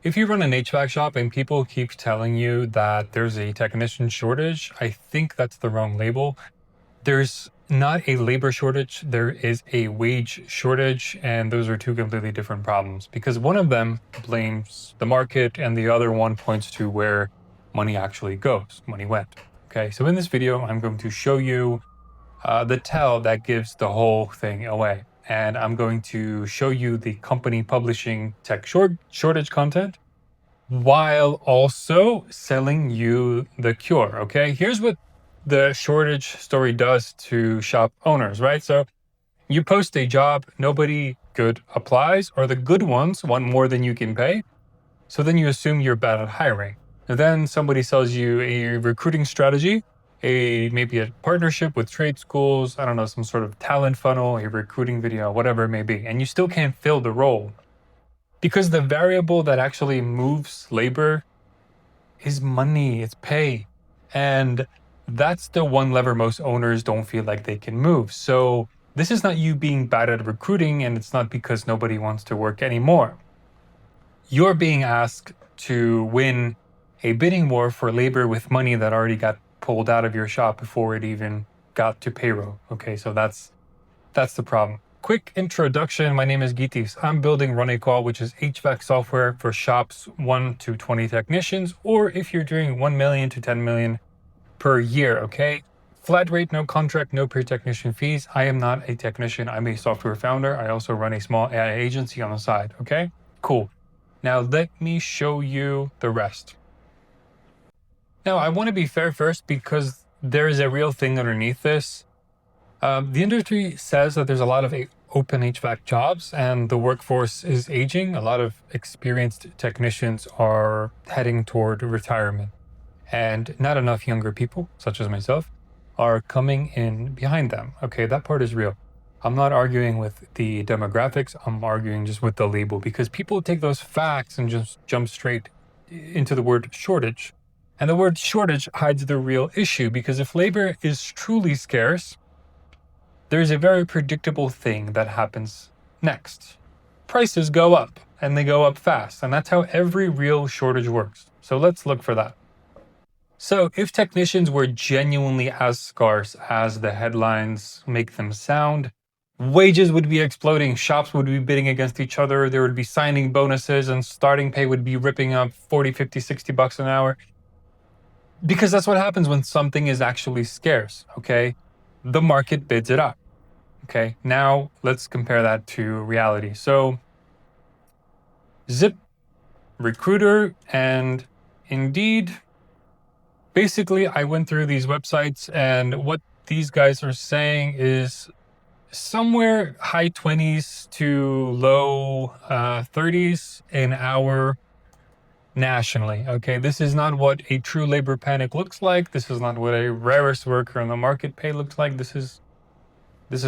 If you run an HVAC shop and people keep telling you that there's a technician shortage, I think that's the wrong label. There's not a labor shortage, there is a wage shortage, and those are two completely different problems because one of them blames the market and the other one points to where money actually goes, money went. Okay, so in this video, I'm going to show you the tell that gives the whole thing away. And I'm going to show you the company publishing tech shortage content while also selling you the cure. Okay, here's what the shortage story does to shop owners, right? So you post a job, nobody good applies, or the good ones want more than you can pay. So then you assume you're bad at hiring. And then somebody sells you a recruiting strategy, maybe a partnership with trade schools, I don't know, some sort of talent funnel, a recruiting video, whatever it may be, and you still can't fill the role. Because the variable that actually moves labor is money, it's pay. And that's the one lever most owners don't feel like they can move. So this is not you being bad at recruiting, and it's not because nobody wants to work anymore. You're being asked to win a bidding war for labor with money that already got pulled out of your shop before it even got to payroll. Okay, so that's the problem. Quick introduction. My name is Gitis. I'm building Run a Call, which is HVAC software for shops 1 to 20 technicians, or if you're doing 1 million to 10 million per year. Okay, flat rate, no contract, no per technician fees. I am not a technician. I'm a software founder. I also run a small AI agency on the side. Okay, cool. Now let me show you the rest. Now I want to be fair first because there is a real thing underneath this. The industry says that there's a lot of open HVAC jobs and the workforce is aging. A lot of experienced technicians are heading toward retirement, and not enough younger people, such as myself, are coming in behind them. Okay, that part is real. I'm not arguing with the demographics, I'm arguing just with the label, because people take those facts and just jump straight into the word shortage. And the word shortage hides the real issue, because if labor is truly scarce, there's a very predictable thing that happens next. Prices go up, and they go up fast, and that's how every real shortage works. So let's look for that. So if technicians were genuinely as scarce as the headlines make them sound, wages would be exploding, shops would be bidding against each other, there would be signing bonuses, and starting pay would be ripping up 40, 50, 60 bucks an hour. Because that's what happens when something is actually scarce, okay? The market bids it up. Okay, now let's compare that to reality. So Zip, Recruiter, and Indeed. Basically, I went through these websites, and what these guys are saying is somewhere high 20s to low 30s an hour nationally. Okay, this is not what a true labor panic looks like. This is not what a rarest worker in the market pay looks like. This is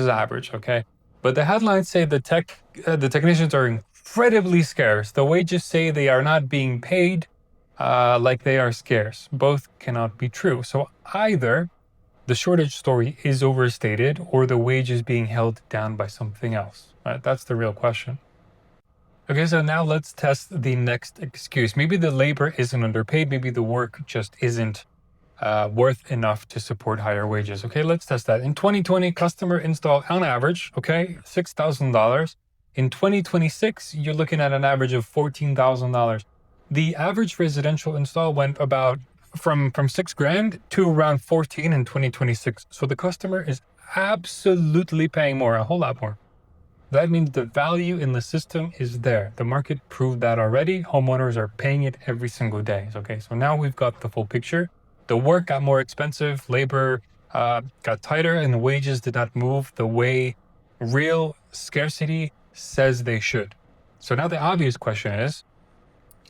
average, okay? But the headlines say the technicians are incredibly scarce. The wages say they are not being paid like they are scarce. Both cannot be true. So either the shortage story is overstated or the wage is being held down by something else. Right? That's the real question. Okay, so now let's test the next excuse. Maybe the labor isn't underpaid. Maybe the work just isn't worth enough to support higher wages. Okay, let's test that. In 2020, customer install on average, okay, $6,000. In 2026, you're looking at an average of $14,000. The average residential install went about from $6,000 to around 14 in 2026. So the customer is absolutely paying more, a whole lot more. That means the value in the system is there. The market proved that already. Homeowners are paying it every single day. Okay, so now we've got the full picture. The work got more expensive, labor got tighter, and the wages did not move the way real scarcity says they should. So now the obvious question is,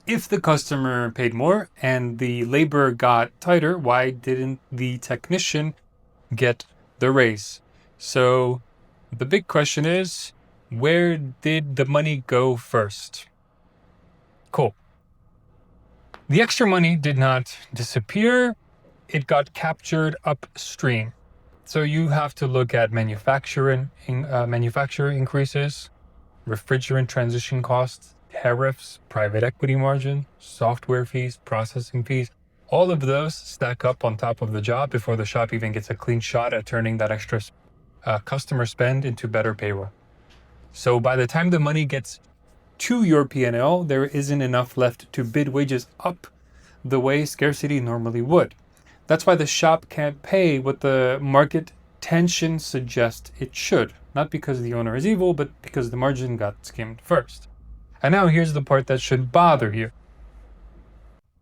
if the customer paid more and the labor got tighter, why didn't the technician get the raise? So the big question is, where did the money go first? Cool. The extra money did not disappear. It got captured upstream. So you have to look at manufacturer increases, refrigerant transition costs, tariffs, private equity margin, software fees, processing fees, all of those stack up on top of the job before the shop even gets a clean shot at turning that extra customer spend into better payroll. So by the time the money gets to your P&L, there isn't enough left to bid wages up the way scarcity normally would. That's why the shop can't pay what the market tension suggests it should. Not because the owner is evil, but because the margin got skimmed first. And now here's the part that should bother you.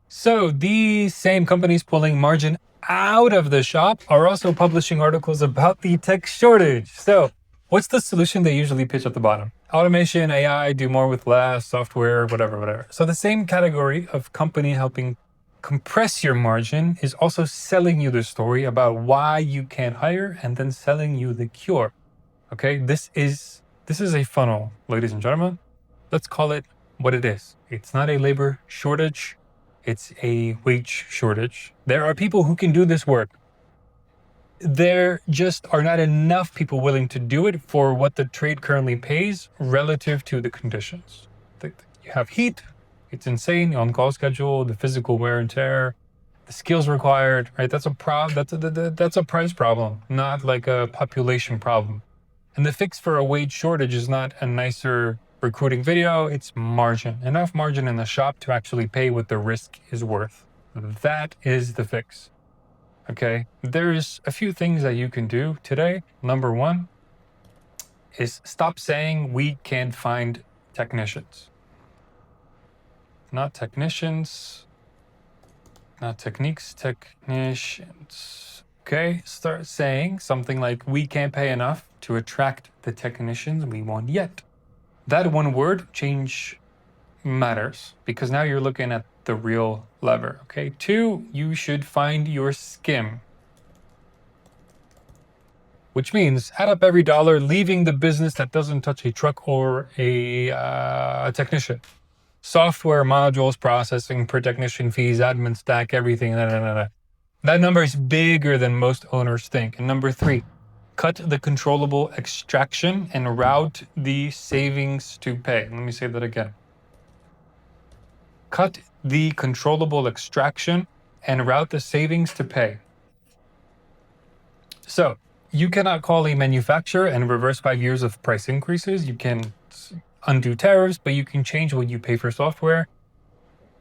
So these same companies pulling margin out of the shop are also publishing articles about the tech shortage. So what's the solution they usually pitch at the bottom? Automation, AI, do more with less, software, whatever. So the same category of company helping compress your margin is also selling you the story about why you can't hire and then selling you the cure. Okay, this is a funnel, ladies and gentlemen. Let's call it what it is. It's not a labor shortage. It's a wage shortage. There are people who can do this work. There just are not enough people willing to do it for what the trade currently pays relative to the conditions. You have heat, it's insane, on-call schedule, the physical wear and tear, the skills required, right? That's a price problem, not like a population problem. And the fix for a wage shortage is not a nicer recruiting video, it's margin. Enough margin in the shop to actually pay what the risk is worth. That is the fix. Okay, there's a few things that you can do today. Number one is stop saying we can't find technicians. Not technicians, not techniques, technicians. Okay, start saying something like we can't pay enough to attract the technicians we want yet. That one word change matters because now you're looking at the real lever. Okay, 2, you should find your skim, which means add up every dollar leaving the business that doesn't touch a truck or a technician. Software, modules, processing, per technician fees, admin stack, everything. That number is bigger than most owners think. And number 3, cut the controllable extraction and route the savings to pay. Let me say that again. Cut the controllable extraction and route the savings to pay. So you cannot call a manufacturer and reverse 5 years of price increases. You can undo tariffs, but you can change what you pay for software.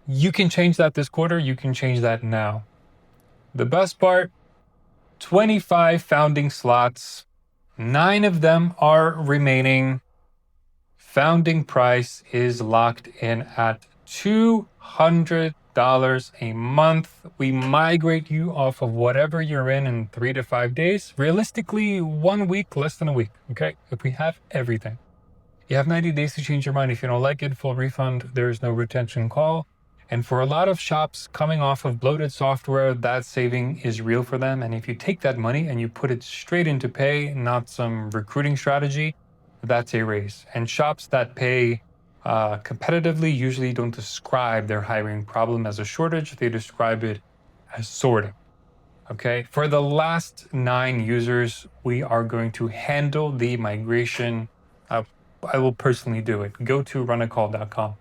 You can change that this quarter. You can change that now. The best part, 25 founding slots, 9 of them are remaining. Founding price is locked in at $200 a month. We migrate you off of whatever you're in 3 to 5 days. Realistically, 1 week, less than a week, okay? If we have everything. You have 90 days to change your mind. If you don't like it, full refund. There is no retention call. And for a lot of shops coming off of bloated software, that saving is real for them. And if you take that money and you put it straight into pay, not some recruiting strategy, that's a raise. And shops that pay competitively usually don't describe their hiring problem as a shortage. They describe it as sorting. Okay. For the last 9 users, we are going to handle the migration. I will personally do it. Go to runacall.com.